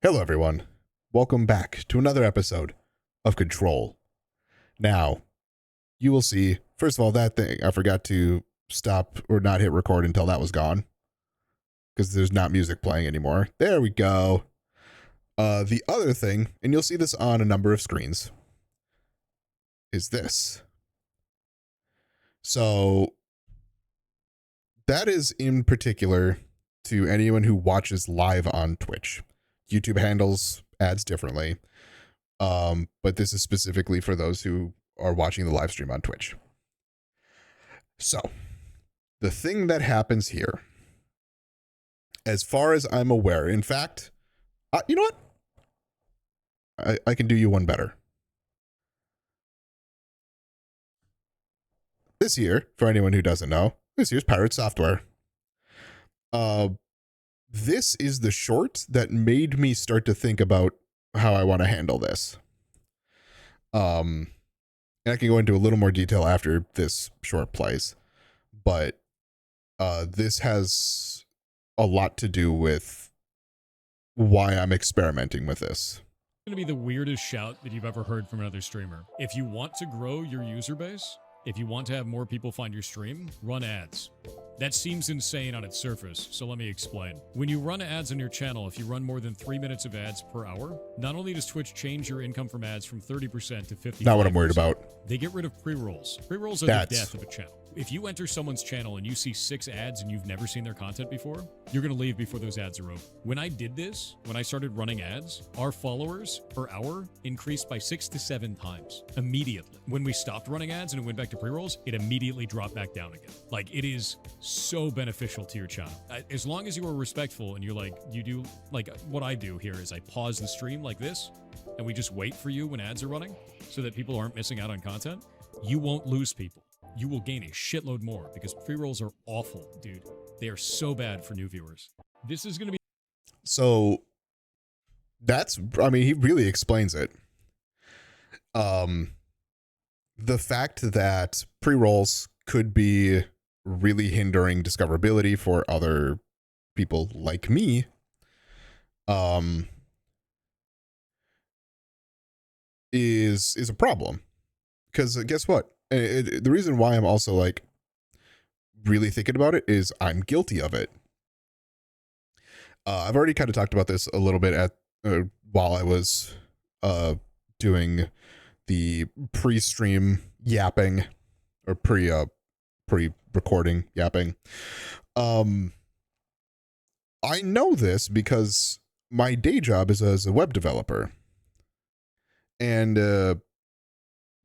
Hello, everyone. Welcome back to another episode of Control. Now, you will see, first of all, that thing, I forgot to stop or not hit record until that was gone because there's not music playing anymore. There we go. The other thing, and you'll see this on a number of screens, is this. So, that is in particular to anyone who watches live on Twitch. YouTube handles ads differently. But this is specifically for those who are watching the live stream on Twitch. So, the thing that happens here, as far as I'm aware, in fact, you know what? I can do you one better. This here, for anyone who doesn't know, this here's Pirate Software. This is the short that made me start to think about how I want to handle this. And I can go into a little more detail after this short plays, but this has a lot to do with why I'm experimenting with this. Going to be the weirdest shout that you've ever heard from another streamer. If you want to grow your user base, if you want to have more people find your stream, run ads. That seems insane on its surface, so let me explain. When you run ads on your channel, if you run more than 3 minutes of ads per hour, not only does Twitch change your income from ads from 30% to 50%. Not what I'm worried about. They get rid of pre-rolls. Pre-rolls are the death of a channel. If you enter someone's channel and you see 6 ads and you've never seen their content before, you're going to leave before those ads are over. When I did this, when I started running ads, our followers per hour increased by 6 to 7 times immediately. When we stopped running ads and it went back to pre-rolls, it immediately dropped back down again. Like, it is so beneficial to your channel. As long as you are respectful and you're like, you do, like what I do here is I pause the stream like this and we just wait for you when ads are running so that people aren't missing out on content, you won't lose people. You will gain a shitload more because pre-rolls are awful, dude. They are so bad for new viewers. This is going to be... So, that's, I mean, he really explains it. The fact that pre-rolls could be really hindering discoverability for other people like me, is a problem. Because guess what? The reason why I'm also like really thinking about it is I'm guilty of it. I've already kind of talked about this a little bit at while I was doing the pre-stream yapping or pre-recording yapping. I know this because my day job is as a web developer, and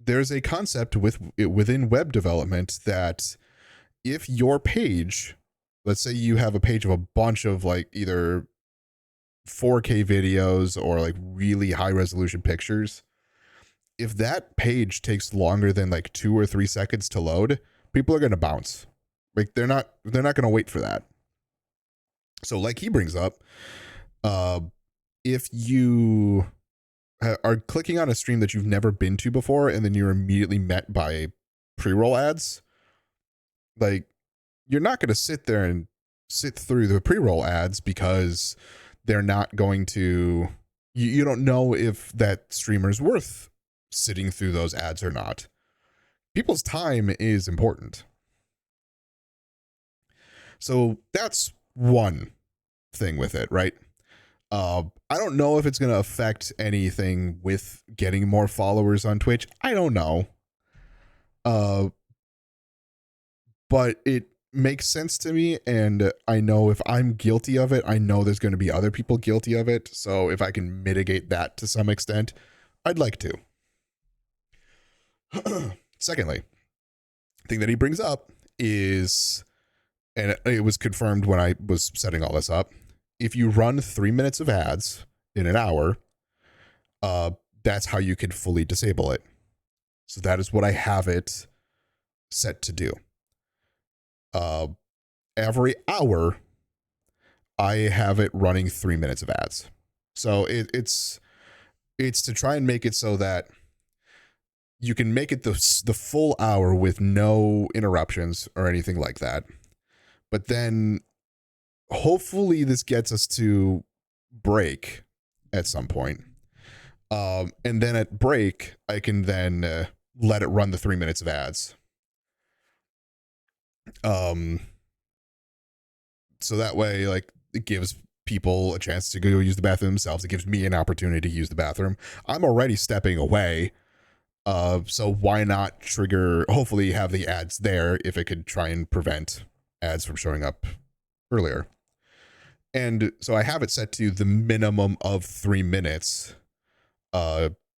there's a concept within web development that if your page, let's say you have a page of a bunch of like either 4K videos or like really high resolution pictures, if that page takes longer than like 2 or 3 seconds to load, people are going to bounce. Like they're not going to wait for that. So like he brings up, if you are clicking on a stream that you've never been to before and then you're immediately met by pre-roll ads, like you're not going to sit there and sit through the pre-roll ads because they're not going to, you don't know if that streamer's worth sitting through those ads or not. People's time is important. So that's one thing with it, right? I don't know if it's going to affect anything with getting more followers on Twitch. I don't know. But it makes sense to me, and I know if I'm guilty of it, I know there's going to be other people guilty of it. So if I can mitigate that to some extent, I'd like to. Secondly, the thing that he brings up is, and it was confirmed when I was setting all this up, if you run 3 minutes of ads in an hour, that's how you can fully disable it. So that is what I have it set to do. Every hour, I have it running 3 minutes of ads. So it's to try and make it so that you can make it the full hour with no interruptions or anything like that. But then hopefully this gets us to break at some point. And then at break, I can then let it run the 3 minutes of ads. So that way, like, it gives people a chance to go use the bathroom themselves. It gives me an opportunity to use the bathroom. I'm already stepping away. So why not trigger, hopefully have the ads there if it could try and prevent ads from showing up earlier. And so I have it set to the minimum of 3 minutes.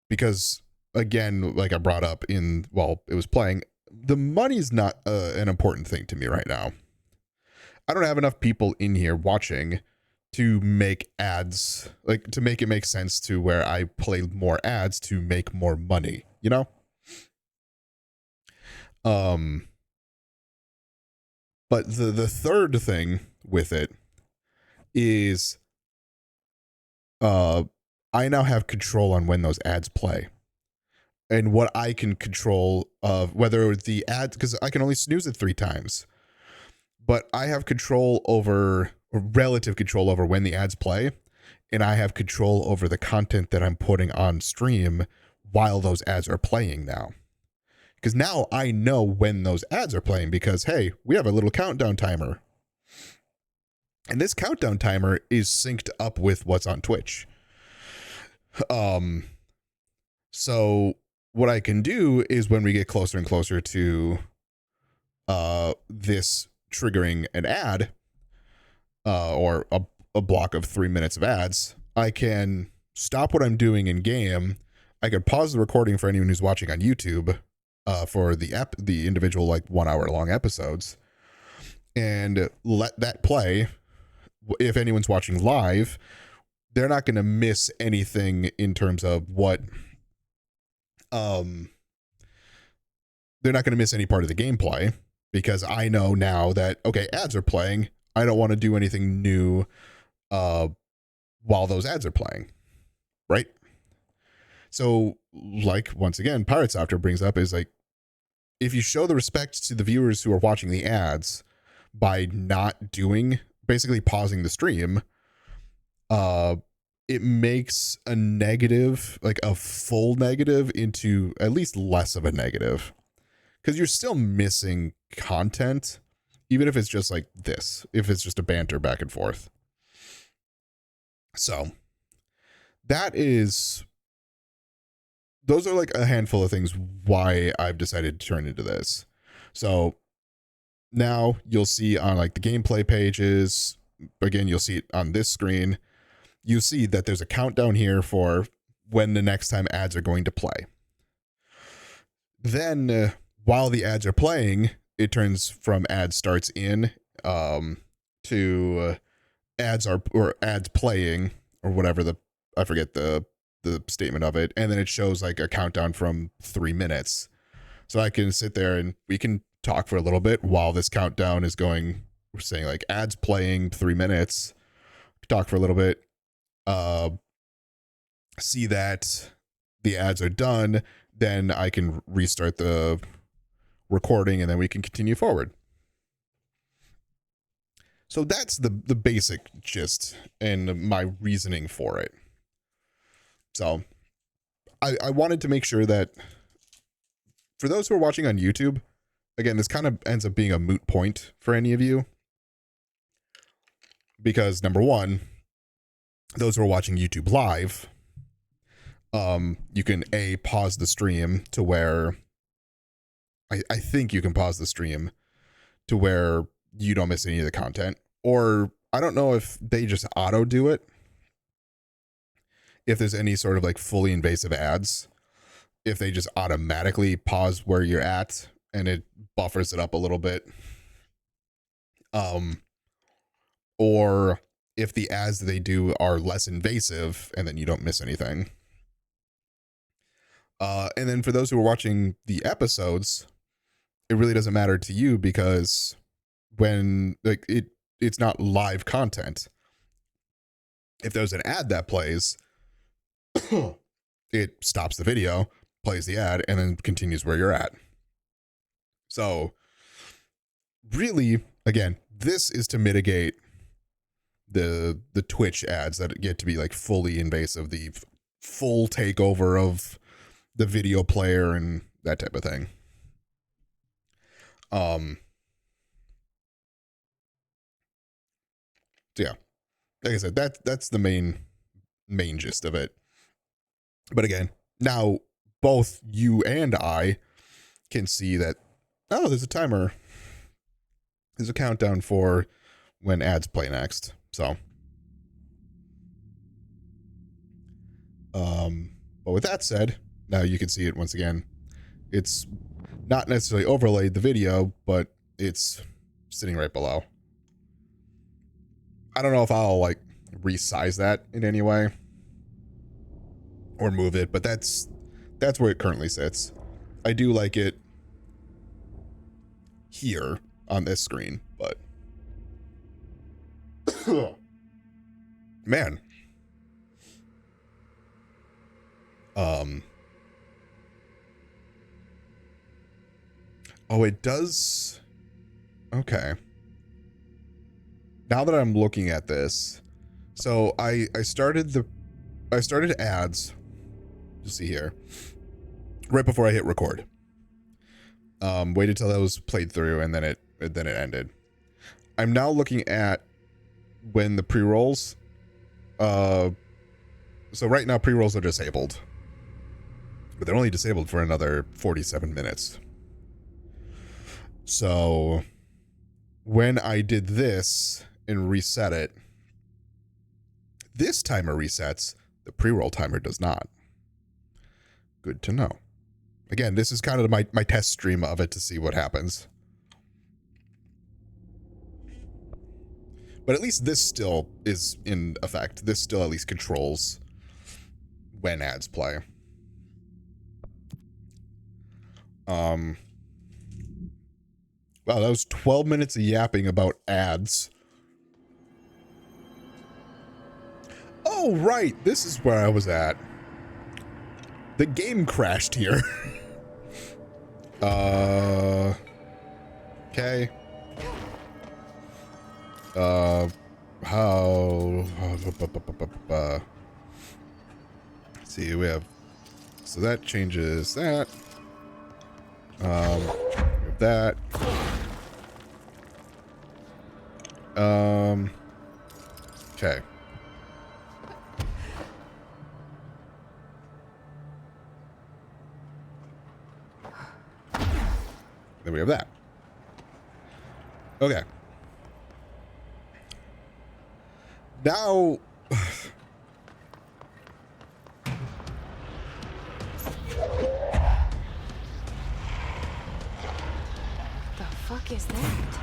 Because again, like I brought up while it was playing, the money's not an important thing to me right now. I don't have enough people in here watching to make ads, like to make it make sense to where I play more ads to make more money, you know? But the third thing with it is I now have control on when those ads play. And what I can control of whether the ads, because I can only snooze it 3 times. But I have control over, or relative control over when the ads play, and I have control over the content that I'm putting on stream while those ads are playing now. Because now I know when those ads are playing because, hey, we have a little countdown timer. And this countdown timer is synced up with what's on Twitch. So what I can do is when we get closer and closer to this triggering an ad or a block of 3 minutes of ads, I can stop what I'm doing in game. I could pause the recording for anyone who's watching on YouTube for the individual like 1 hour long episodes, and let that play. If anyone's watching live, they're not going to miss anything in terms of what they're not going to miss any part of the gameplay. Because I know now that, okay, ads are playing. I don't want to do anything new while those ads are playing, right? So, like, once again, Pirate Software brings up is like, if you show the respect to the viewers who are watching the ads by not doing, basically pausing the stream, it makes a negative, like a full negative, into at least less of a negative. Because you're still missing content, even if it's just like this, if it's just a banter back and forth. So those are like a handful of things why I've decided to turn into this. So now you'll see on like the gameplay pages, again, you'll see it on this screen. You see that there's a countdown here for when the next time ads are going to play. Then while the ads are playing, it turns from ad starts in to ads playing, or whatever I forget the statement of it, and then it shows like a countdown from 3 minutes. So I can sit there and we can talk for a little bit while this countdown is going. We're saying like ads playing 3 minutes. Talk for a little bit. See that the ads are done, then I can restart the recording and then we can continue forward. So that's the basic gist and my reasoning for it. So I wanted to make sure that for those who are watching on YouTube, again, this kind of ends up being a moot point for any of you. Because number one, those who are watching YouTube live, you can pause the stream to where I think you can pause the stream to where you don't miss any of the content. Or I don't know if they just auto do it. If there's any sort of like fully invasive ads, if they just automatically pause where you're at and it buffers it up a little bit. Or if the ads that they do are less invasive and then you don't miss anything. And then for those who are watching the episodes, it really doesn't matter to you because when like it's not live content. If there's an ad that plays, it stops the video, plays the ad, and then continues where you're at. So really, again, this is to mitigate the Twitch ads that get to be like fully invasive, the full takeover of the video player and that type of thing. So yeah, like I said, that's the main gist of it. But again, now both you and I can see that, oh, there's a timer. There's a countdown for when ads play next. So, but with that said, now you can see it once again. It's not necessarily overlaid the video, but it's sitting right below. I don't know if I'll like resize that in any way or move it, but that's where it currently sits. I do like it here on this screen, but man. Oh, it does. Okay. Now that I'm looking at this, so I started ads. Just see here, right before I hit record. Waited till that was played through, and then it ended. I'm now looking at when the pre-rolls. So right now pre-rolls are disabled, but they're only disabled for another 47 minutes. So when I did this and reset it, this timer resets, the pre-roll timer does not. Good to know. Again, this is kind of my test stream of it to see what happens. But at least this still is in effect. This still at least controls when ads play. Wow, that was 12 minutes of yapping about ads. Oh, right. This is where I was at. The game crashed here. Okay. How? Let's see, we have. So that changes that. We have that. Okay. Then we have that. Okay. Now. The fuck is that?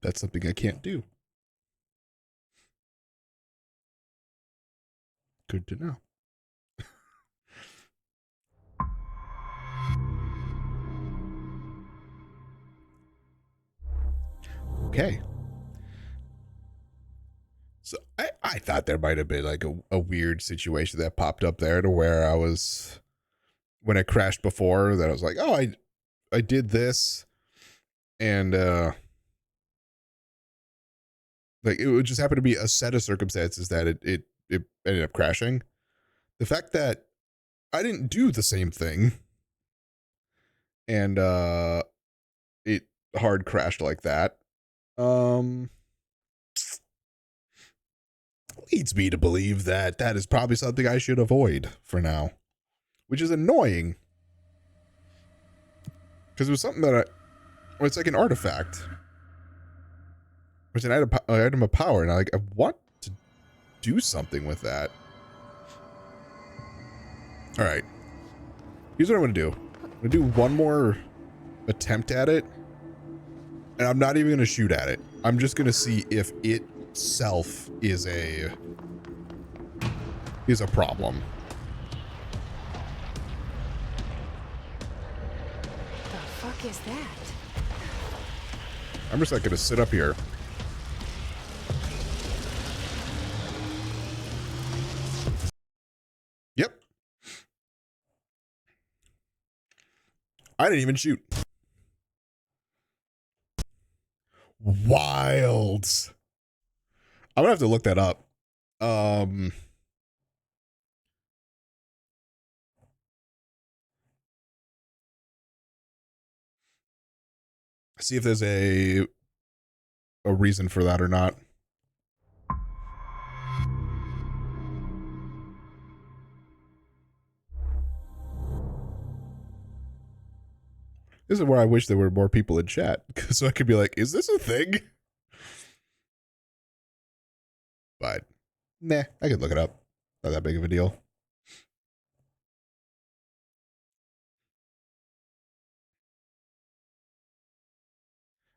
That's something I can't do. Good to know. Okay. So I thought there might have been like a weird situation that popped up there to where I was, when I crashed before, that I was like, oh, I did this, and like it would just happen to be a set of circumstances that it ended up crashing. The fact that I didn't do the same thing and it hard crashed like that leads me to believe that that is probably something I should avoid for now, which is annoying because it was something that well, it's like an artifact. It's an item of power, and I want to do something with that. All right. Here's what I'm going to do. I'm going to do one more attempt at it, And I'm not even going to shoot at it. I'm just going to see if itself is a problem. The fuck is that? I'm just not going to sit up here. Yep. I didn't even shoot. Wild. I'm gonna have to look that up. See if there's a reason for that or not. This is where I wish there were more people in chat, so I could be like, is this a thing? But nah, I could look it up. Not that big of a deal.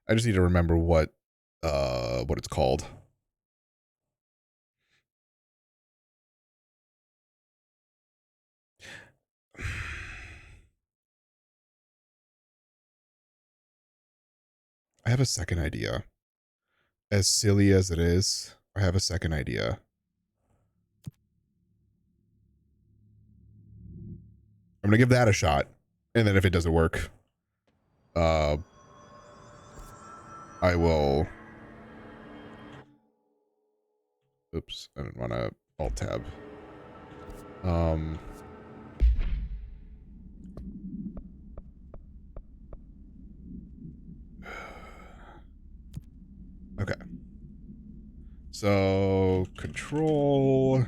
I just need to remember what it's called. I have a second idea. As silly as it is, I have a second idea. I'm gonna give that a shot, and then if it doesn't work, I will. Oops, I didn't want to alt tab. Okay. So control,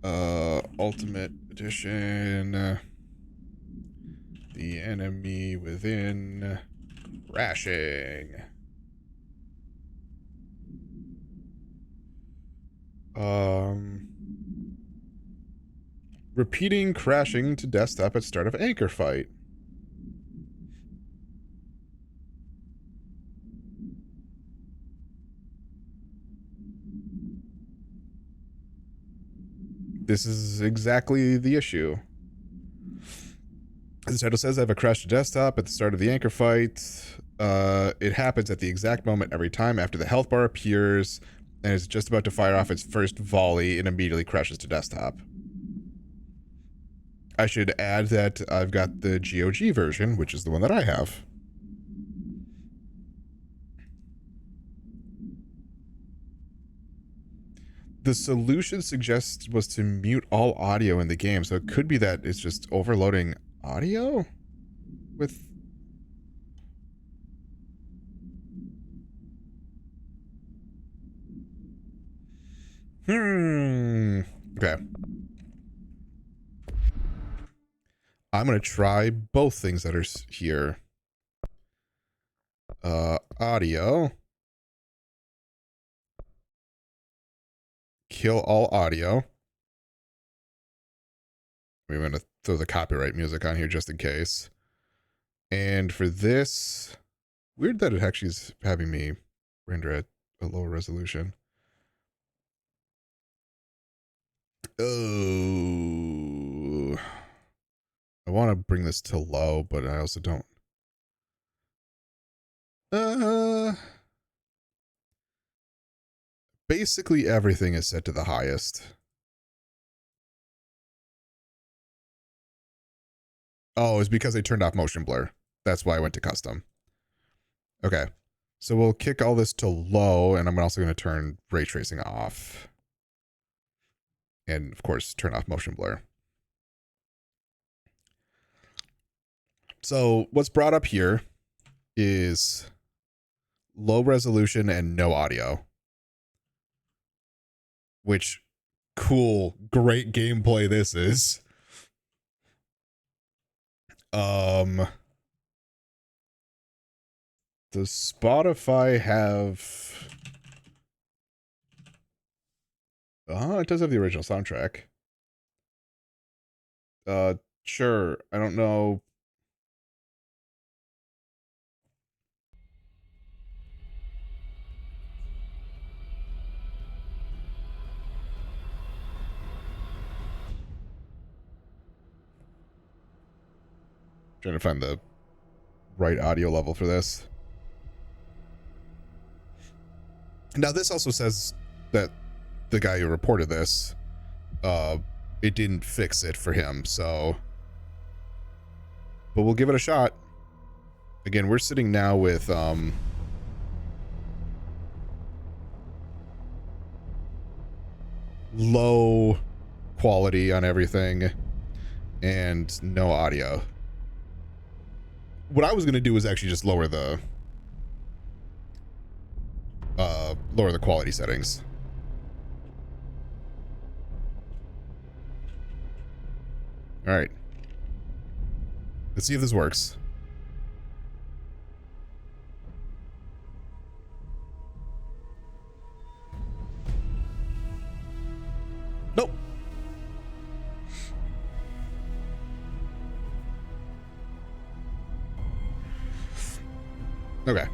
ultimate edition, the enemy within, crashing. Repeating crashing to desktop at start of anchor fight. This is exactly the issue. As the title says, I have a crash to desktop at the start of the anchor fight. It happens at the exact moment every time after the health bar appears and is just about to fire off its first volley and immediately crashes to desktop. I should add that I've got the GOG version, which is the one that I have. The solution suggests was to mute all audio in the game, so it could be that it's just overloading audio with... Okay. I'm going to try both things that are here. Audio. Kill all audio. I'm going to throw the copyright music on here just in case. And for this, weird that it actually is having me render at a lower resolution. Oh, I want to bring this to low, but I also don't. Basically everything is set to the highest. Oh, it's because I turned off motion blur. That's why I went to custom. Okay. So we'll kick all this to low, and I'm also going to turn ray tracing off. And of course, turn off motion blur. So what's brought up here is low resolution and no audio. Which, cool, great gameplay this is. Does Spotify have... it does have the original soundtrack. Sure. I don't know. Trying to find the right audio level for this. Now, this also says that the guy who reported this, it didn't fix it for him, so... But we'll give it a shot. Again, we're sitting now with, low quality on everything and no audio. What I was going to do was actually just lower the quality settings. All right. Let's see if this works. Nope. Okay.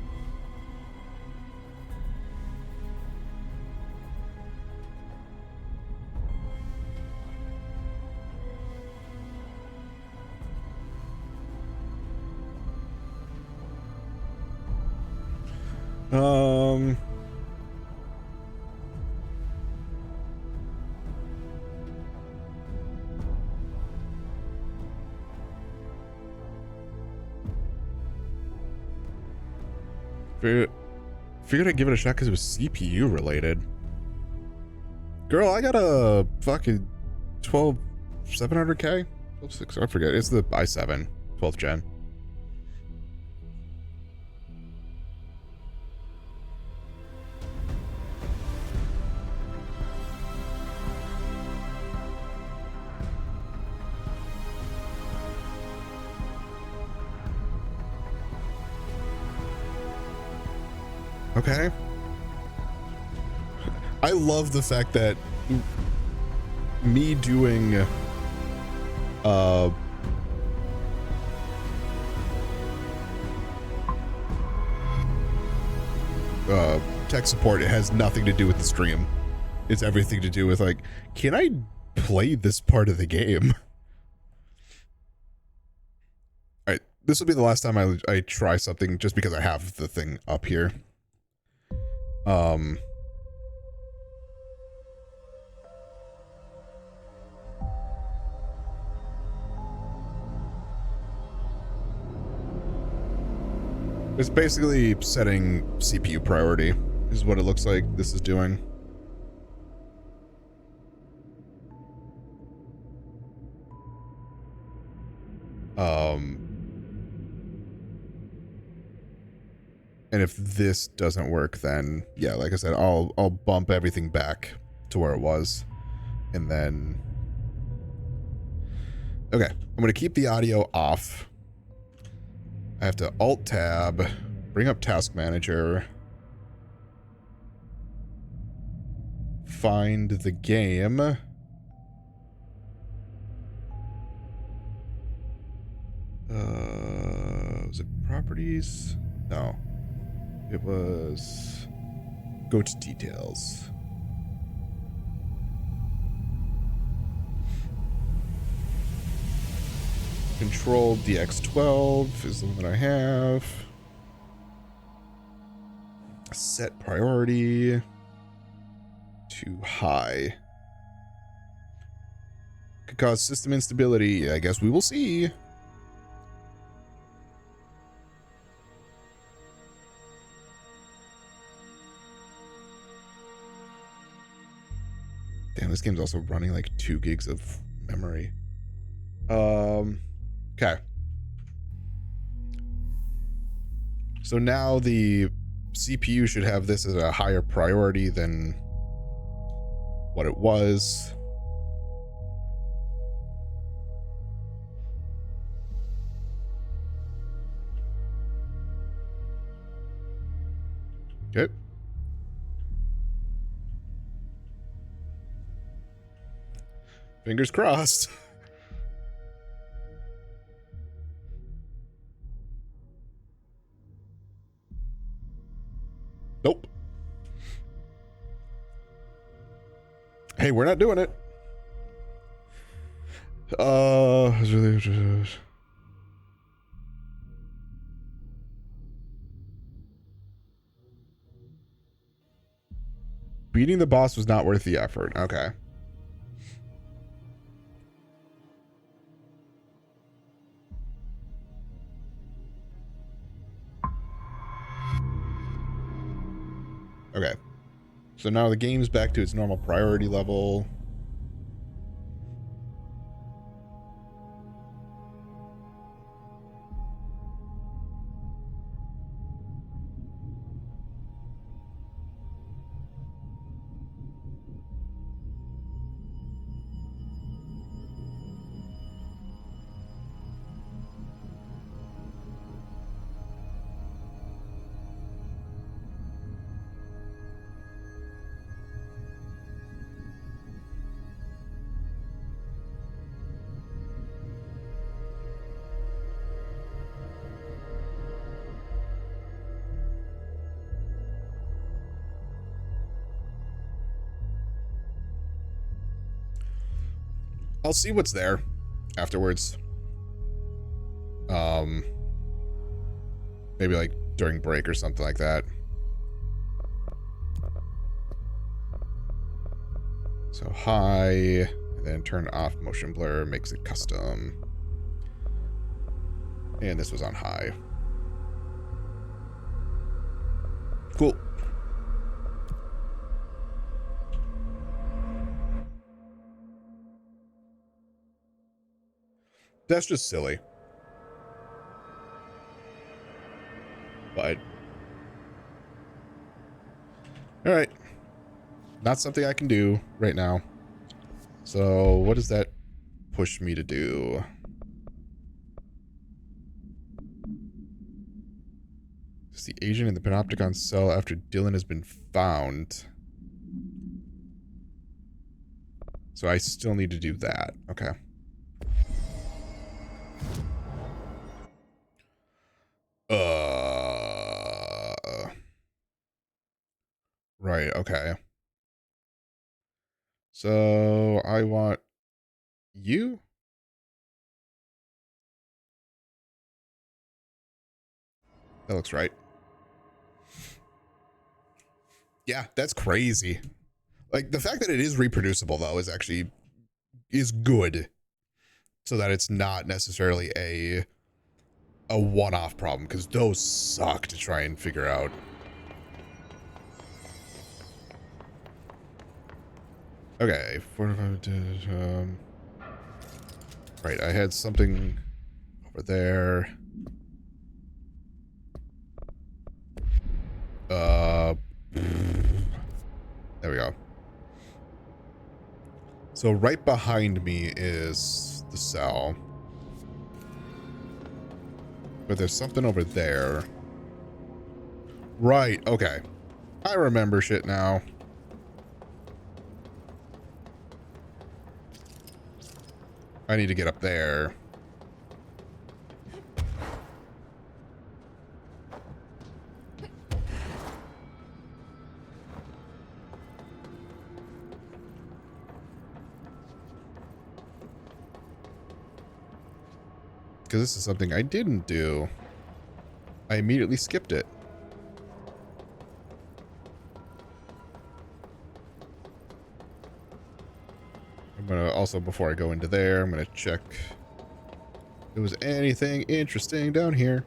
Figured I'd give it a shot because it was CPU related. Girl, I got a fucking 12700K? 126, I forget. It's the i7, 12th gen. Okay. I love the fact that me doing tech support, it has nothing to do with the stream. It's everything to do with, like, can I play this part of the game? All right, this will be the last time I try something just because I have the thing up here. It's basically setting CPU priority, is what it looks like this is doing. And if this doesn't work, then yeah, like I said, I'll bump everything back to where it was, and then okay, I'm gonna keep the audio off. I have to Alt Tab, bring up Task Manager, find the game. Was it Properties? No. It was go to Details. Control DX12 is the one that I have. Set priority to high. Could cause system instability. I guess we will see. Damn, this game's also running like 2 gigs of memory. Okay. So now the CPU should have this as a higher priority than what it was. Okay. Fingers crossed. Nope. Hey, we're not doing it. Beating the boss was not worth the effort. Okay. Okay. So now the game's back to its normal priority level. I'll see what's there afterwards. Maybe like during break or something like that. So high, and then turn off motion blur, makes it custom. And this was on high. Cool. That's just silly. But all right. Not something I can do right now. So what does that push me to do? Is the agent in the Panopticon cell after Dylan has been found? So I still need to do that. Okay. Right, okay. So I want you? That looks right. Yeah, that's crazy. Like the fact that it is reproducible though is good. So that it's not necessarily a one-off problem, because those suck to try and figure out. Okay, 45. Right, I had something over there. There we go. So right behind me is the cell. But there's something over there. Right, okay. I remember shit now. I need to get up there. Because this is something I didn't do. I immediately skipped it. I'm gonna also, before I go into there, I'm gonna check if there was anything interesting down here.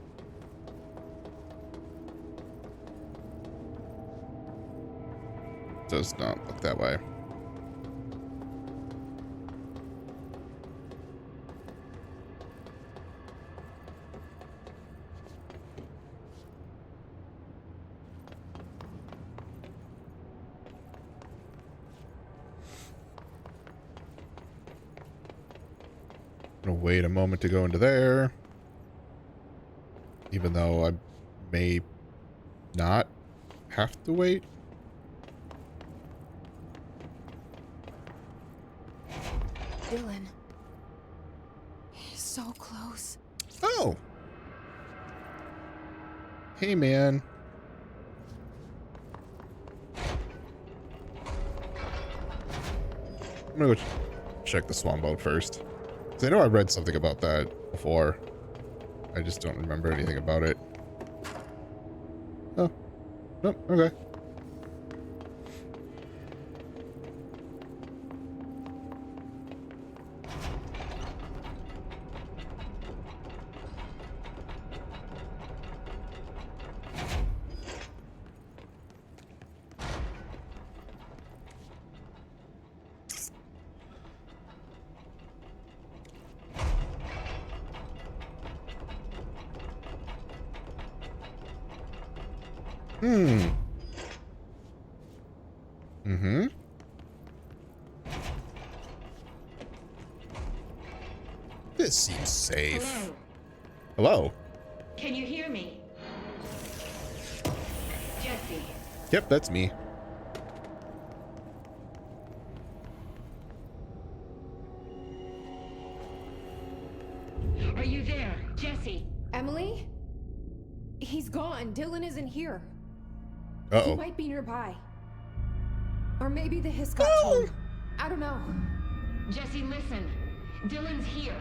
Does not look that way. I'm gonna wait a moment to go into there. Even though I may not have to wait. Dylan. He's so close. Oh. Hey, man. I'm gonna go check the swan boat first. Because I know I read something about that before. I just don't remember anything about it. Oh. Nope, okay. Hmm. Mm-hmm. This seems safe. Hello? Hello. Can you hear me? Jesse. Yep, that's me. Are you there, Jesse? Emily? He's gone. Dylan isn't here. He Uh-oh. might be nearby. Or maybe the hiss got to him. I don't know. Jesse, listen. Dylan's here.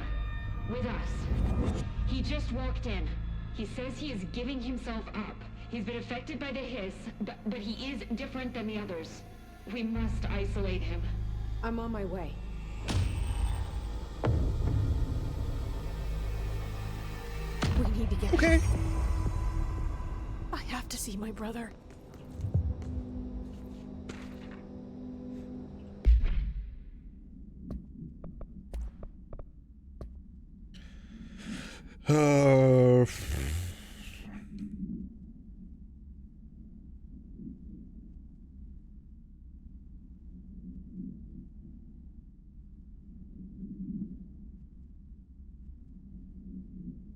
With us. He just walked in. He says he is giving himself up. He's been affected by the hiss, but he is different than the others. We must isolate him. I'm on my way. We need to get... Okay. I have to see my brother.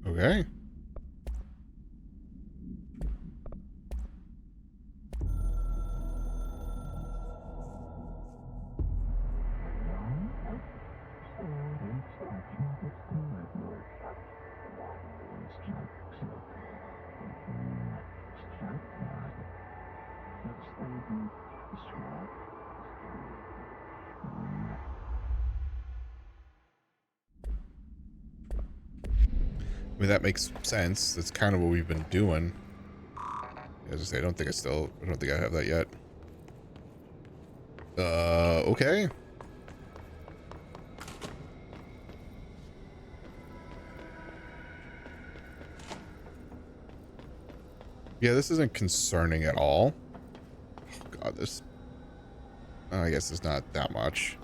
Okay. I mean, that makes sense. That's kind of what we've been doing. As I say, I don't think I have that yet. Okay. Yeah, this isn't concerning at all. Oh, God, this... I guess it's not that much.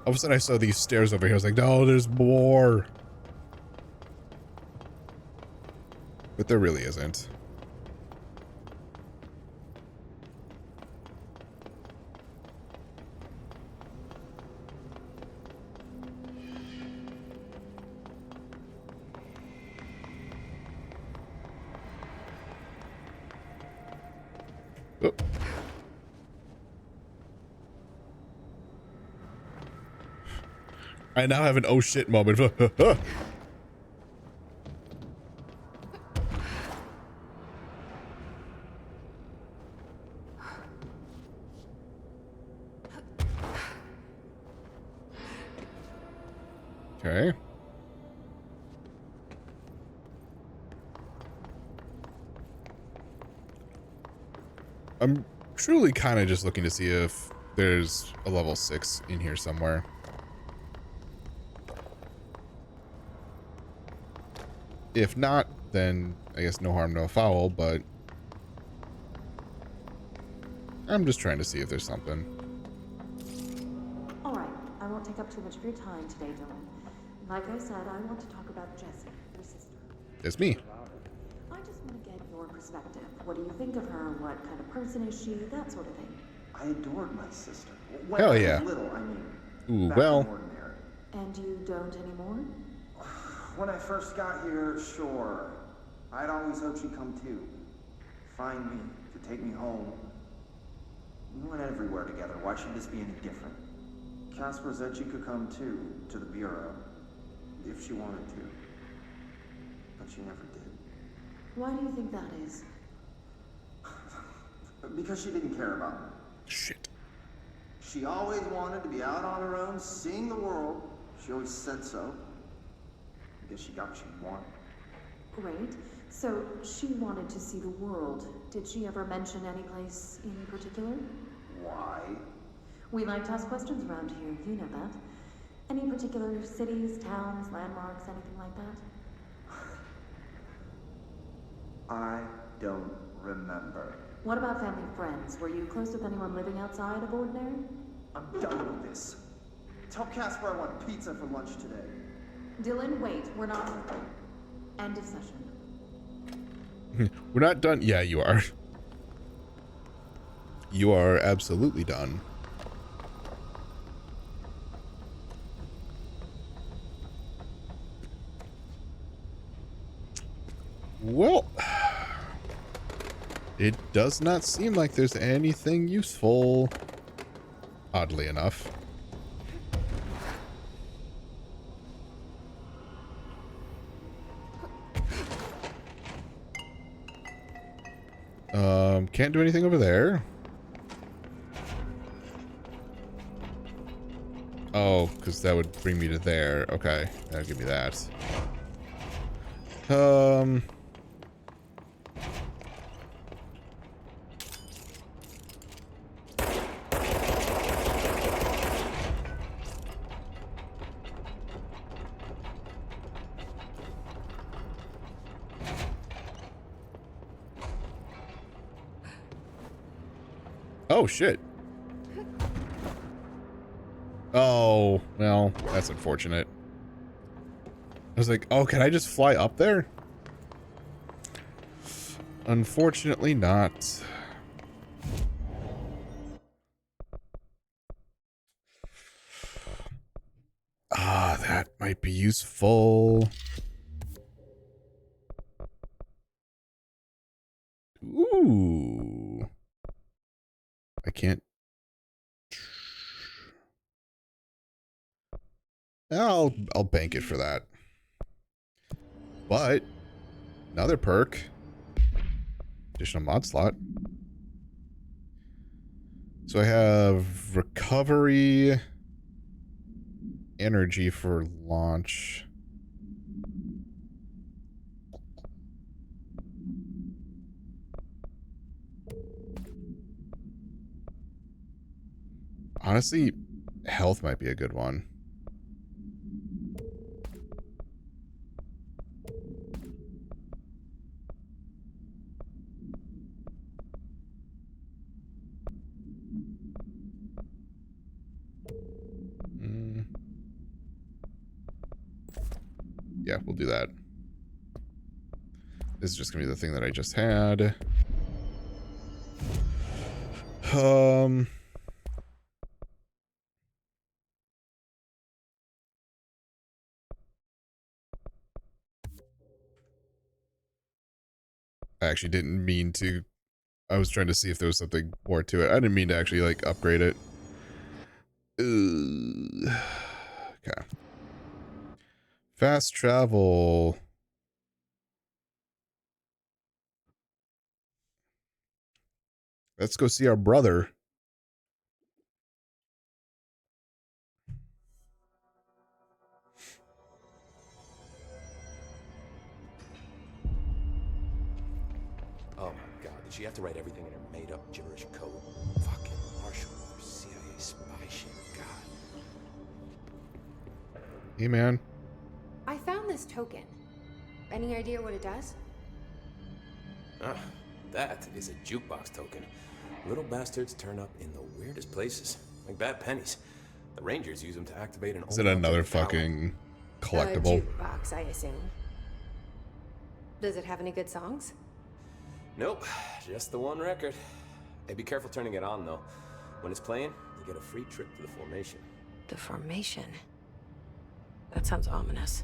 All of a sudden I saw these stairs over here. I was like, no, there's more. But there really isn't. Oh. I now have an oh shit moment. Okay. I'm truly kind of just looking to see if there's a level 6 in here somewhere. If not, then I guess no harm, no foul, but I'm just trying to see if there's something. Alright, I won't take up too much of your time today, Dylan. Like I said, I want to talk about Jessie, your sister. It's me. I just want to get your perspective. What do you think of her? What kind of person is she? That sort of thing. I adored my sister. When Hell I was yeah. little, I mean. Ooh, back well. in Ordinary. And you don't anymore? When I first got here, sure. I'd always hoped she'd come too. Find me, to take me home. We went everywhere together. Why should this be any different? Casper said she could come too, to the Bureau. If she wanted to. But she never did. Why do you think that is? Because she didn't care about me. Shit. She always wanted to be out on her own, seeing the world. She always said so. I guess she got what she wanted. Great. So, she wanted to see the world. Did she ever mention any place in particular? Why? We like to ask questions around here, you know that. Any particular cities, towns, landmarks, anything like that? I don't remember. What about family and friends? Were you close with anyone living outside of Ordinary? I'm done with this. Tell Casper I want pizza for lunch today. Dylan, wait, we're not... End of session. We're not done. Yeah, you are. You are absolutely done. Well, it does not seem like there's anything useful, oddly enough. Can't do anything over there. Oh, because that would bring me to there. Okay, that'll give me that. Oh, shit. Oh, well, that's unfortunate. I was like, oh, can I just fly up there? Unfortunately not. Ah, that might be useful. Ooh. I can't. I'll bank it for that. But another perk. Additional mod slot. So I have recovery energy for launch. Honestly, health might be a good one. Yeah, we'll do that. This is just gonna be the thing that I just had. I actually didn't mean to. I was trying to see if there was something more to it. I didn't mean to actually, like, upgrade it. Okay. Fast travel. Let's go see our brother. Oh my god, did she have to write everything in her made-up gibberish code? Fucking Marshall or CIA spy shit, god. Hey, man. I found this token. Any idea what it does? Ah, that is a jukebox token. Little bastards turn up in the weirdest places, like bad pennies. The Rangers use them to activate an Is it another fucking collectible? A jukebox, I assume. Does it have any good songs? Nope, just the one record. Hey, be careful turning it on, though. When it's playing, you get a free trip to the formation. The formation? That sounds ominous.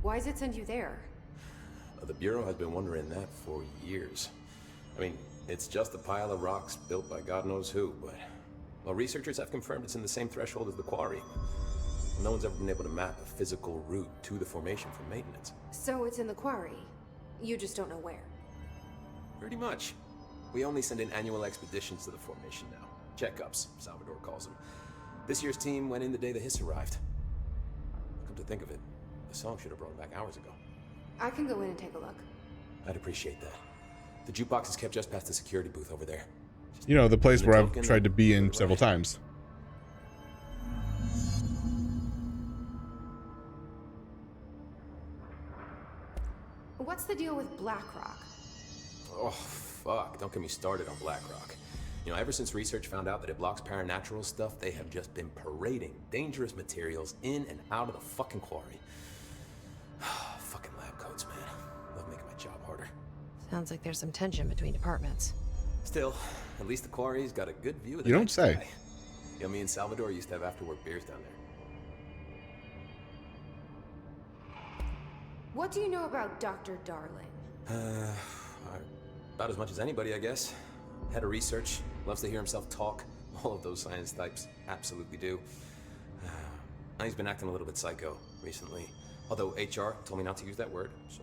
Why does it send you there? The Bureau has been wondering that for years. I mean, it's just a pile of rocks built by God knows who, but... well, researchers have confirmed it's in the same threshold as the quarry. No one's ever been able to map a physical route to the formation for maintenance. So it's in the quarry. You just don't know where. Pretty much. We only send in annual expeditions to the formation now. Checkups, Salvador calls them. This year's team went in the day the hiss arrived. Come to think of it, the song should have brought them back hours ago. I can go in and take a look. I'd appreciate that. The jukebox is kept just past the security booth over there. You know, the place where I've tried to be in several times. What's the deal with BlackRock? Oh, fuck. Don't get me started on BlackRock. You know, ever since research found out that it blocks paranatural stuff, they have just been parading dangerous materials in and out of the fucking quarry. Fucking lab coats, man. Love making my job harder. Sounds like there's some tension between departments. Still, at least the quarry's got a good view of the You don't night say. sky. You know, me and Salvador used to have after-work beers down there. What do you know about Dr. Darling? About as much as anybody, I guess. Head of research, loves to hear himself talk. All of those science types absolutely do. He's been acting a little bit psycho recently. Although HR told me not to use that word, so...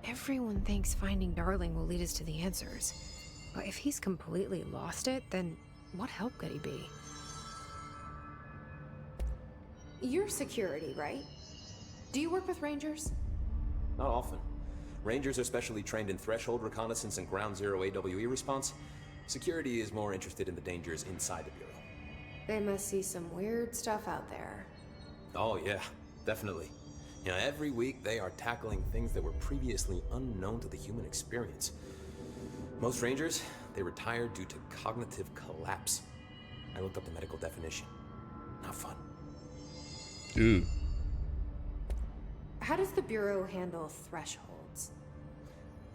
Everyone thinks finding Darling will lead us to the answers. But if he's completely lost it, then what help could he be? You're security, right? Do you work with Rangers? Not often. Rangers are specially trained in threshold reconnaissance and ground zero AWE response. Security is more interested in the dangers inside the Bureau. They must see some weird stuff out there. Oh yeah, definitely. You know, every week they are tackling things that were previously unknown to the human experience. Most Rangers, they retire due to cognitive collapse. I looked up the medical definition. Not fun. Dude. How does the Bureau handle thresholds?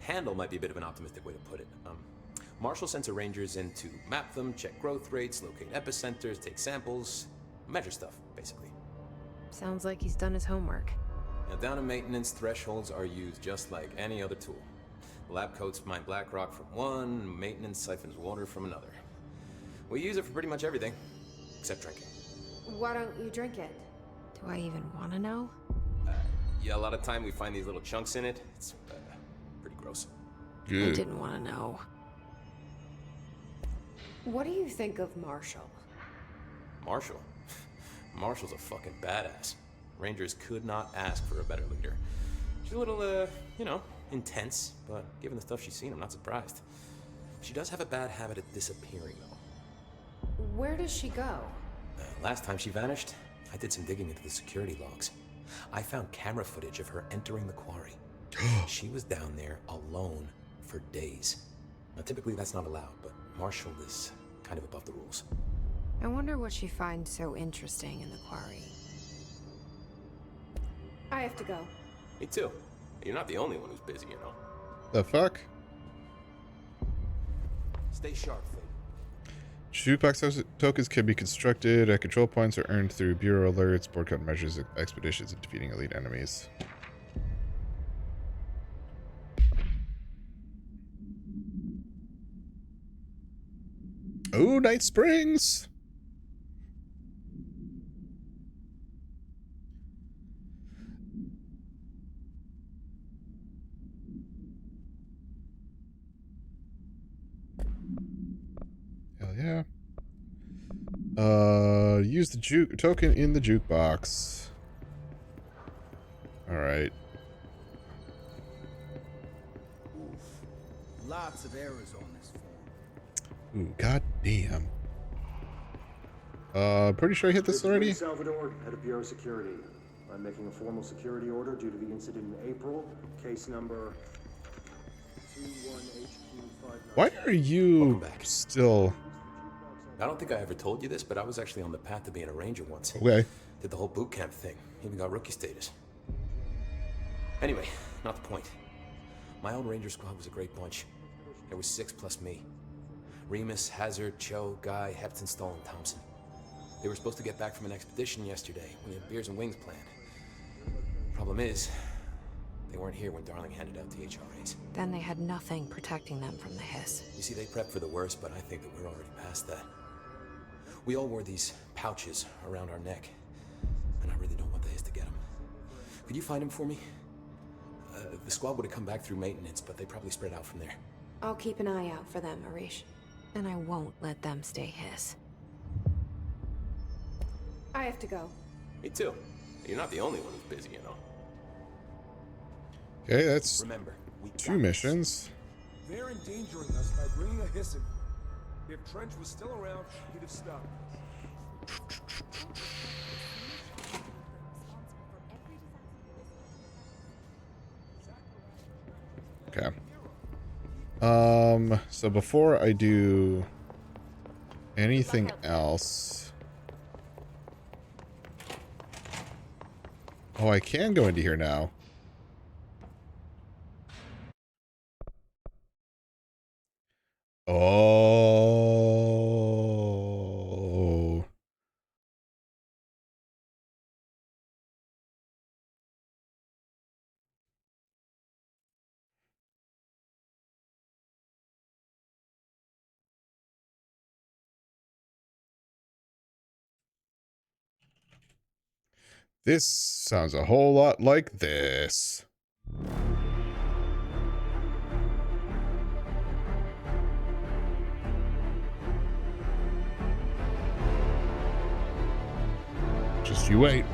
Handle might be a bit of an optimistic way to put it. Marshall sends her Rangers in to map them, check growth rates, locate epicenters, take samples, measure stuff, basically. Sounds like he's done his homework. Now, down in maintenance, thresholds are used just like any other tool. The lab coats mine black rock from one, maintenance siphons water from another. We use it for pretty much everything, except drinking. Why don't you drink it? Do I even want to know? Yeah, a lot of time we find these little chunks in it. It's pretty gross. Good. I didn't want to know. What do you think of Marshall? Marshall? Marshall's a fucking badass. Rangers could not ask for a better leader. She's a little, you know, intense, but given the stuff she's seen, I'm not surprised. She does have a bad habit of disappearing, though. Where does she go? Last time she vanished, I did some digging into the security logs. I found camera footage of her entering the quarry. She was down there alone for days. Now, typically that's not allowed, but Marshall is kind of above the rules. I wonder what she finds so interesting in the quarry. I have to go. Me too. You're not the only one who's busy, you know. The fuck? Stay sharp, Finn. Jukebox tokens can be constructed at control points or earned through Bureau alerts, board count measures, expeditions, and defeating elite enemies. Oh, Night Springs! Hell yeah. Use the token in the jukebox. Alright. Lots of errors on this form. Ooh, goddamn. Pretty sure I hit this already. Salvador, head of Bureau Security. I'm making a formal security order due to the incident in April. Case number 21HQ59. Why are you still... I don't think I ever told you this, but I was actually on the path to being a ranger once. Okay. Did the whole boot camp thing. Even got rookie status. Anyway, not the point. My old ranger squad was a great bunch. There was 6 plus me. Remus, Hazard, Cho, Guy, Hepton, Stoll, and Thompson. They were supposed to get back from an expedition yesterday. We had beers and wings planned. Problem is, they weren't here when Darling handed out the HRAs. Then they had nothing protecting them from the hiss. You see, they prepped for the worst, but I think that we're already past that. We all wore these pouches around our neck, and I really don't want the hiss to get them. Could you find them for me? The squad would have come back through maintenance, but they probably spread out from there. I'll keep an eye out for them, Arish. And I won't let them stay hiss. I have to go. Me too. You're not the only one who's busy, you know. Okay, that's Remember, we 2 missions. They're endangering us by bringing a hiss in. If Trench was still around, he'd have stopped. Okay. So before I do anything else... Oh, I can go into here now. Oh. This sounds a whole lot like this. Just you wait.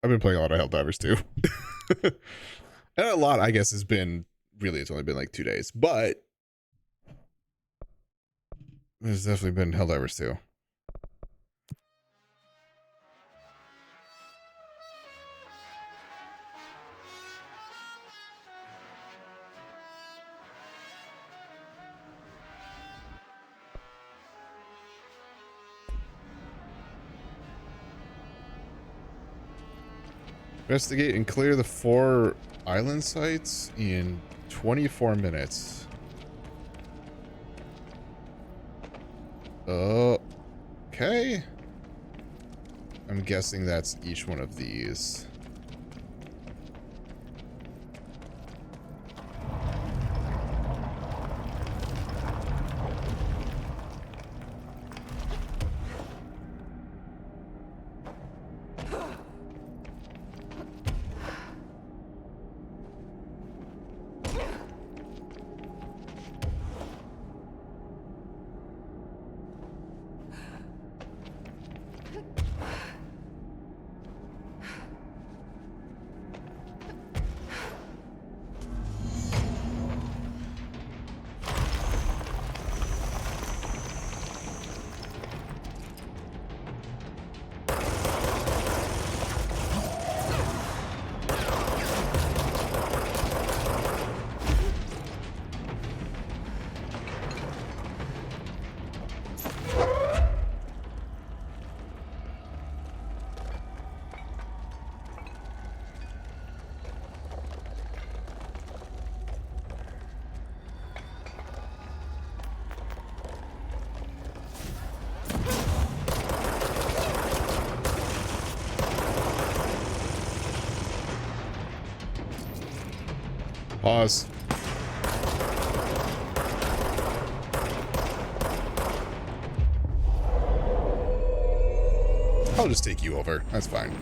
I've been playing a lot of Helldivers too. And a lot, I guess, has been really, it's only been like 2 days, but there's definitely been Helldivers too. Investigate and clear the 4 island sites in 24 minutes. Okay. I'm guessing that's each one of these. Pause. I'll just take you over. That's fine.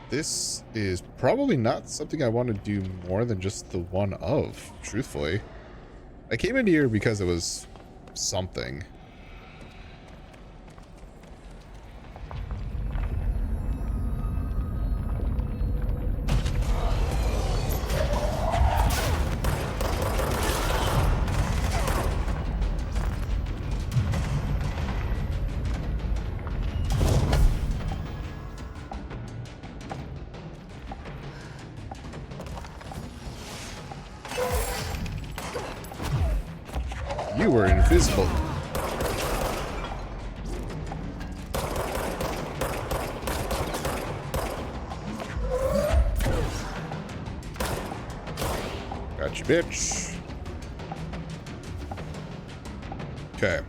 This is probably not something I want to do more than just the one of, truthfully. I came in here because it was something. You were invisible. Gotcha, bitch. Okay.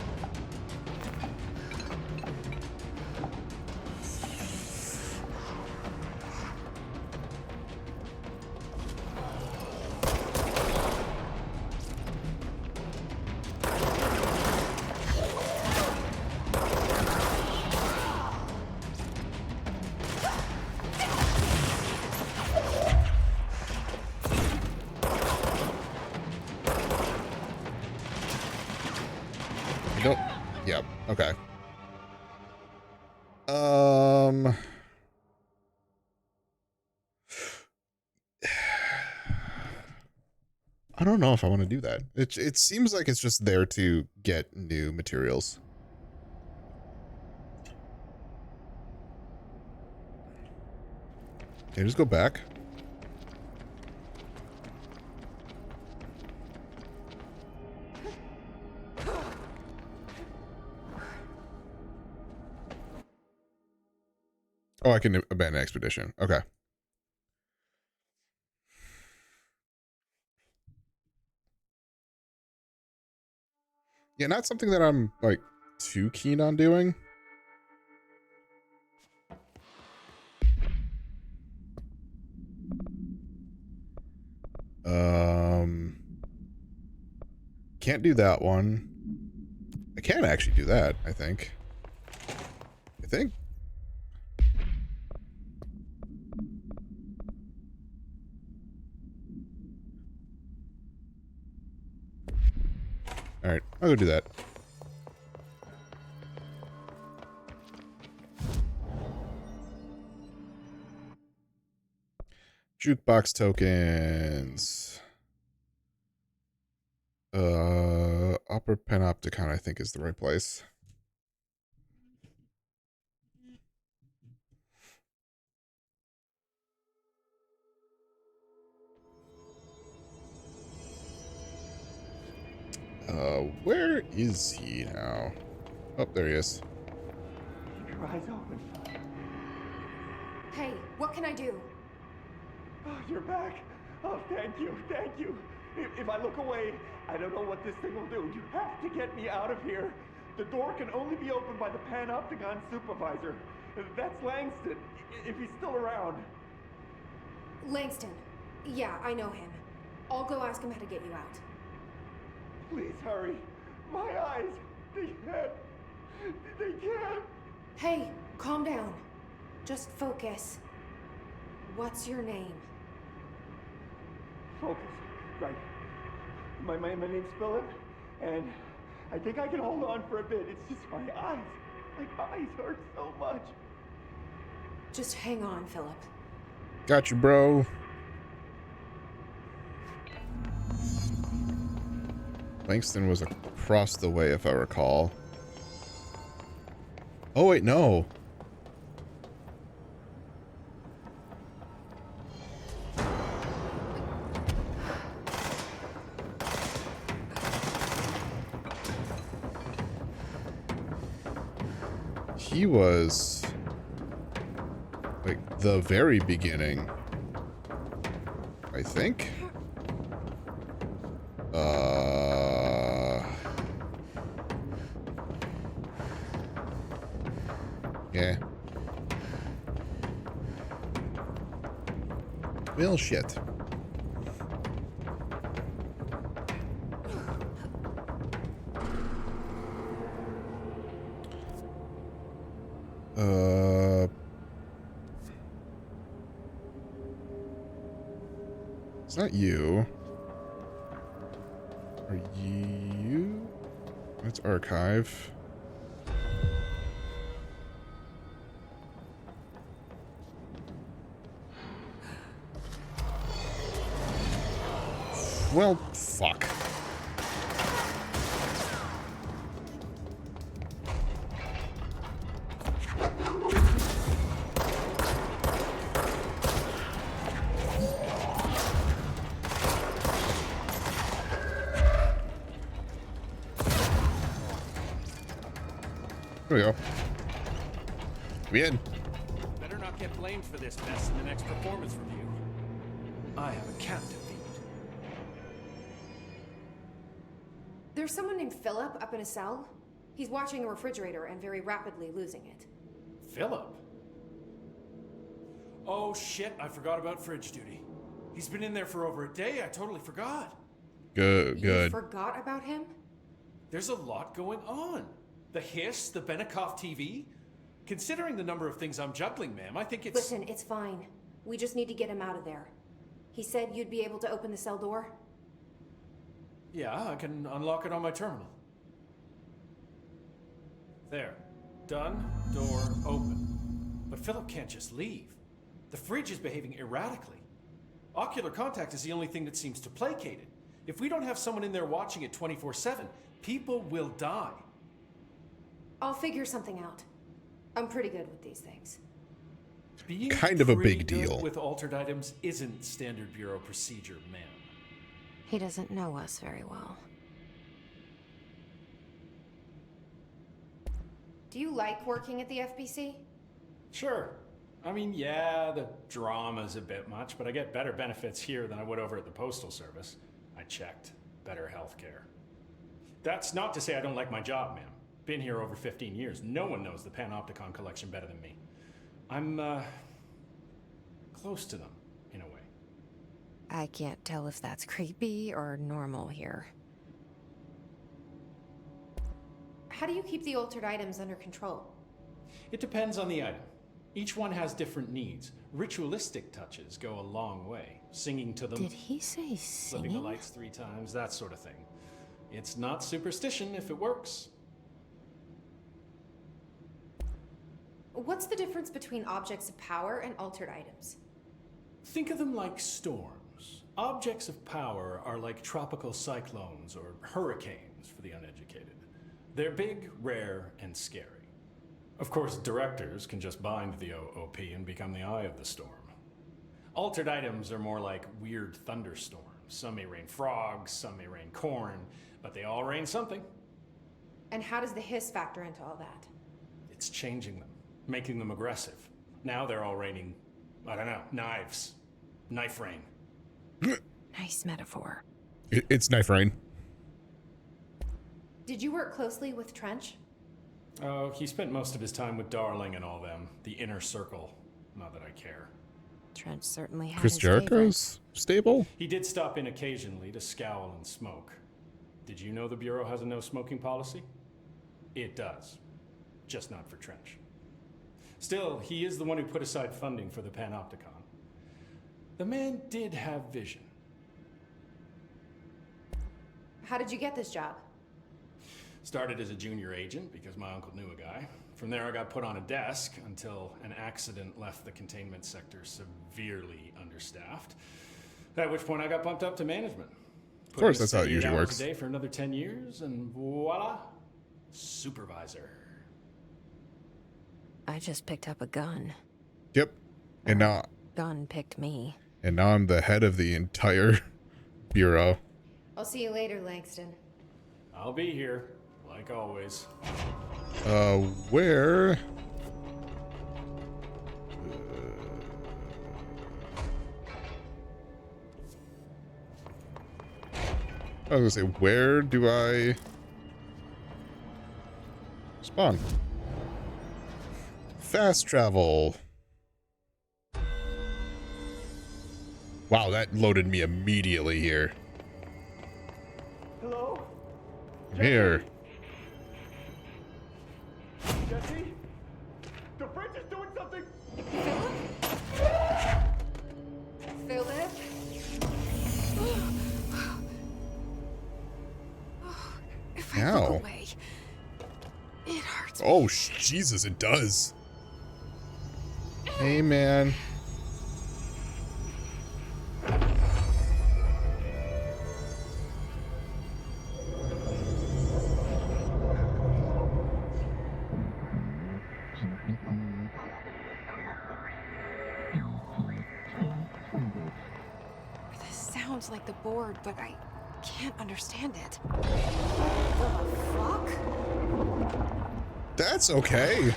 Nope. Yep. Okay. I don't know if I want to do that. It seems like it's just there to get new materials. Can I just go back? Oh, I can abandon expedition. Okay. Yeah, not something that I'm like too keen on doing. Can't do that one. I can actually do that, I think. Alright, I'll go do that. Jukebox tokens. Upper Panopticon, I think, is the right place. Where is he now? Oh, there he is. Keep your eyes open. Hey, what can I do? Oh, you're back. Oh, thank you, thank you. If I look away, I don't know what this thing will do. You have to get me out of here. The door can only be opened by the Panopticon supervisor. That's Langston, if he's still around. Langston. Yeah, I know him. I'll go ask him how to get you out. Please hurry. My eyes, they can't. Hey, calm down. Just focus. What's your name? Focus. Right. My name's Philip, and I think I can hold on for a bit. It's just my eyes. My eyes hurt so much. Just hang on, Philip. Got you, bro. Langston was across the way, if I recall. Oh, wait, no. He was like the very beginning, I think. Yeah. Well, shit. It's not you. Are you? That's archive. Well, fuck. There we go. We in. Better not get blamed for this mess in the next performance review. I have a captive feed. There's someone named Philip up in a cell. He's watching a refrigerator and very rapidly losing it. Philip? Oh shit, I forgot about fridge duty. He's been in there for over a day, I totally forgot. Good. You forgot about him? There's a lot going on. The hiss, the Benikoff TV. Considering the number of things I'm juggling, ma'am, I think it's... Listen, it's fine. We just need to get him out of there. He said you'd be able to open the cell door? Yeah, I can unlock it on my terminal. There. Done. Door open. But Philip can't just leave. The fridge is behaving erratically. Ocular contact is the only thing that seems to placate it. If we don't have someone in there watching it 24/7, people will die. I'll figure something out. I'm pretty good with these things. Being kind of a pretty big good deal. with altered items isn't standard Bureau procedure, ma'am. He doesn't know us very well. Do you like working at the FBC? Sure. I mean, yeah, the drama's a bit much, but I get better benefits here than I would over at the Postal Service. I checked. Better healthcare. That's not to say I don't like my job, ma'am. Been here over 15 years. No one knows the Panopticon collection better than me. I'm, close to them, in a way. I can't tell if that's creepy or normal here. How do you keep the altered items under control? It depends on the item. Each one has different needs. Ritualistic touches go a long way. Singing to them. Did he say Flipping the singing? lights 3 times, that sort of thing. It's not superstition if it works. What's the difference between objects of power and altered items? Think of them like storms. Objects of power are like tropical cyclones or hurricanes for the uneducated. They're big, rare, and scary. Of course, directors can just bind the OOP and become the eye of the storm. Altered items are more like weird thunderstorms. Some may rain frogs, some may rain corn, but they all rain something. And how does the hiss factor into all that? It's changing them, making them aggressive. Now they're all raining, I don't know, knives. Knife rain. Nice metaphor. It's knife rain. Did you work closely with Trench? Oh, he spent most of his time with Darling and all them. The inner circle. Not that I care. Trench certainly had Chris his Jericho's stable? He did stop in occasionally to scowl and smoke. Did you know the Bureau has a no smoking policy? It does. Just not for Trench. Still, he is the one who put aside funding for the Panopticon. The man did have vision. How did you get this job? Started as a junior agent because my uncle knew a guy. From there, I got put on a desk until an accident left the containment sector severely understaffed. At which point, I got bumped up to management. Of course, that's how it usually 8 hours works. a day for another 10 years, and voila, supervisor. I just picked up a gun. Yep. And now, Gun picked me. and now I'm the head of the entire bureau. I'll see you later, Langston. I'll be here, like always. Where? I was gonna say, where do I spawn? Fast travel. Wow, that loaded me immediately here. Hello? I'm here. Jesse? The fridge is doing something! Philip? If I Ow. look away, it hurts. Oh, Jesus, it does. Hey, man. This sounds like the board, but I can't understand it. Fuck? That's okay.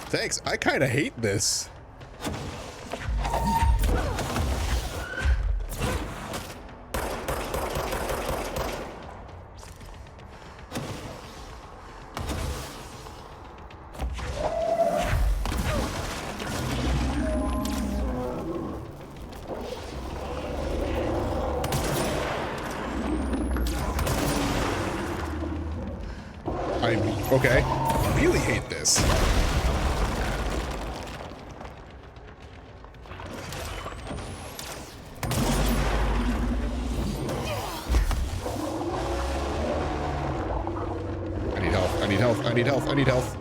Thanks. I kind of hate this. Okay. Really hate this. I need health. I need health. I need health. I need health.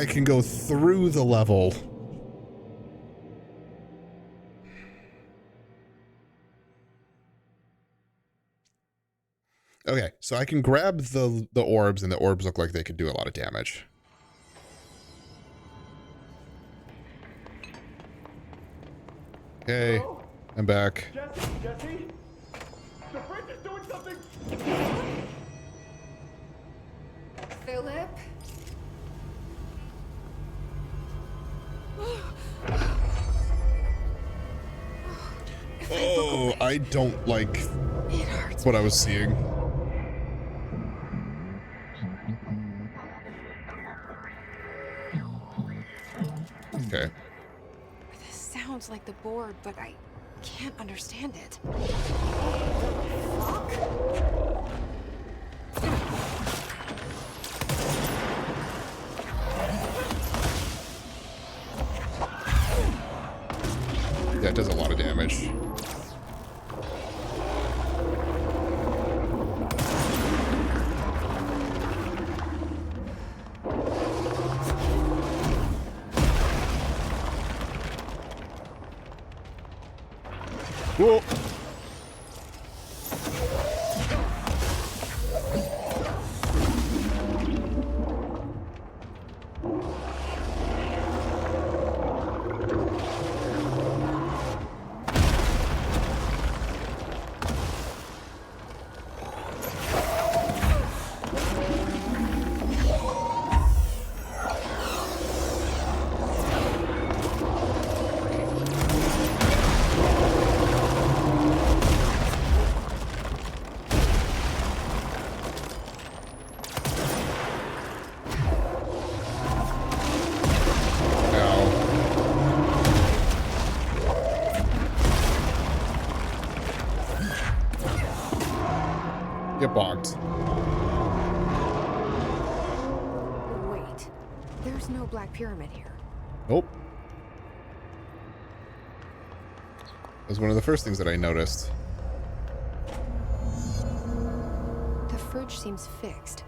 I can go through the level. Okay, so I can grab the orbs, and the orbs look like they could do a lot of damage. Okay, Hello? I'm back. Jesse? The fridge is doing something! Philip? Oh, I don't like what I was seeing. Okay. This sounds like the board, but I can't understand it. That does a lot of damage. Whoa. Get bonked. Wait, there's no Black Pyramid here. Nope. That was one of the first things that I noticed. The fridge seems fixed.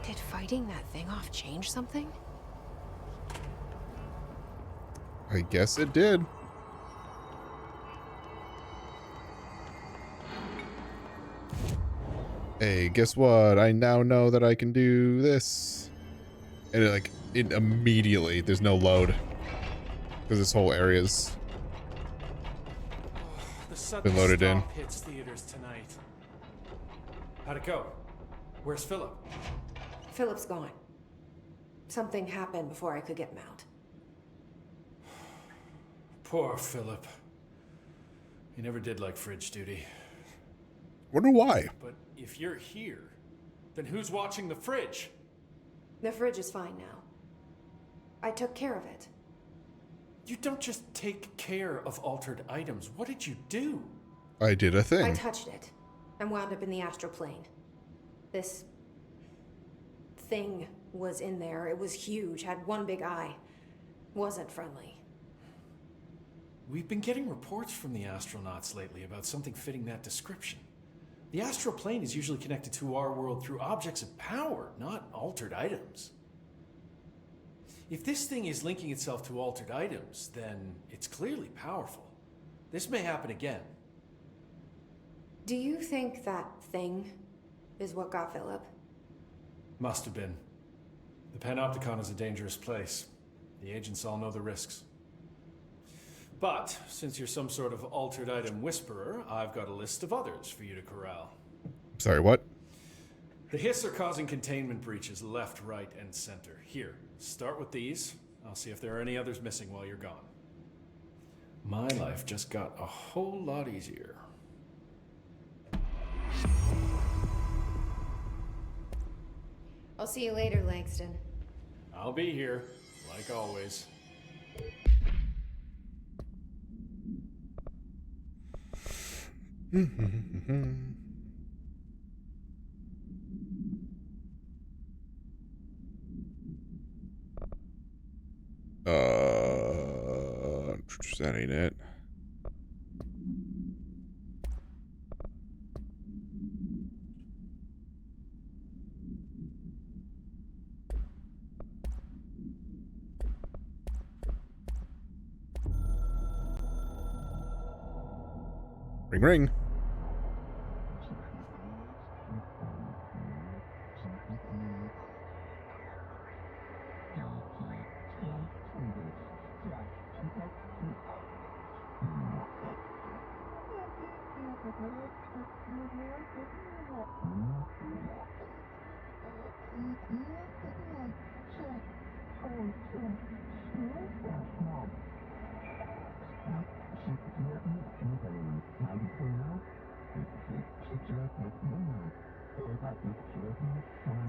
Did fighting that thing off change something? I guess it did. Hey, guess what? I now know that I can do this. And it immediately, there's no load. Because this whole area's been loaded in. Hits theaters tonight. How'd it go? Where's Philip? Philip's gone. Something happened before I could get him out. Poor Philip. He never did like fridge duty. Wonder why. But if you're here, then who's watching the fridge? The fridge is fine now. I took care of it. You don't just take care of altered items. What did you do? I did a thing. I touched it and wound up in the astral plane. This thing was in there. It was huge, had one big eye. Wasn't friendly. We've been getting reports from the astronauts lately about something fitting that description. The astral plane is usually connected to our world through objects of power, not altered items. If this thing is linking itself to altered items, then it's clearly powerful. This may happen again. Do you think that thing is what got Philip? Must have been. The Panopticon is a dangerous place. The agents all know the risks. But, since you're some sort of altered item whisperer, I've got a list of others for you to corral. Sorry, what? The Hiss are causing containment breaches left, right, and center. Here, start with these. I'll see if there are any others missing while you're gone. My life just got a whole lot easier. I'll see you later, Langston. I'll be here, like always. That ain't it. Ring, ring.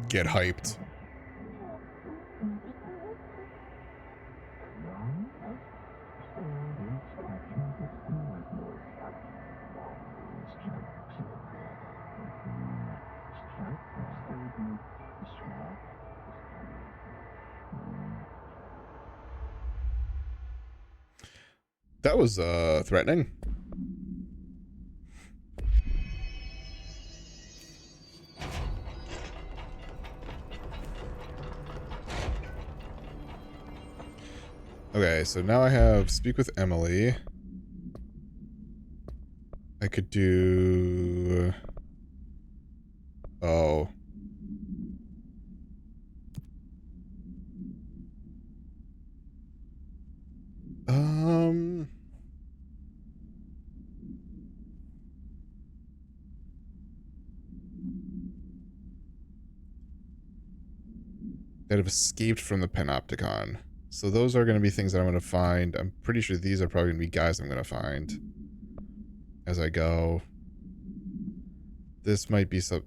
Get hyped. That was threatening. Okay, so now I have speak with Emily. I could do... Oh. That have escaped from the Panopticon. So those are going to be things that I'm going to find. I'm pretty sure these are probably going to be guys I'm going to find as I go. This might be some...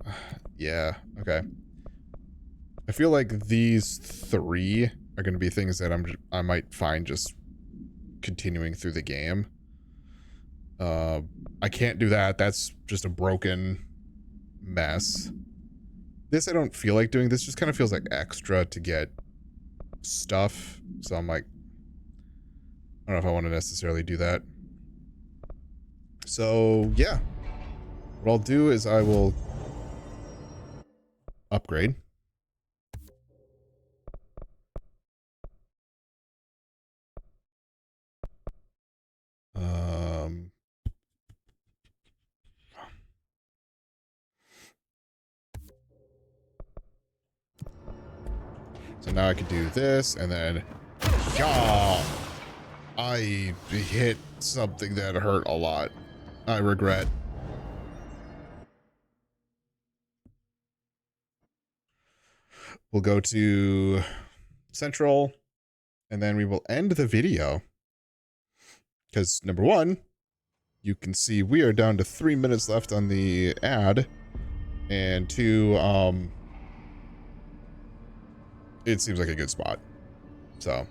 Yeah, okay. I feel like these three are going to be things that I might find just continuing through the game. I can't do that. That's just a broken mess. This I don't feel like doing. This just kind of feels like extra to get stuff. So I'm like, I don't know if I want to necessarily do that. So yeah, what I'll do is I will upgrade. So now I can do this, and then, yeah, I hit something that hurt a lot. I regret. We'll go to Central, and then we will end the video. Because number one, you can see we are down to 3 minutes left on the ad, and two, it seems like a good spot. So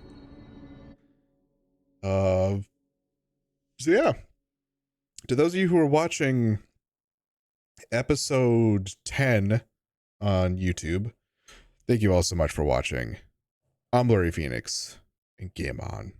yeah, to those of you who are watching episode 10 on YouTube, thank you all so much for watching. I'm Blurry Phoenix, and game on.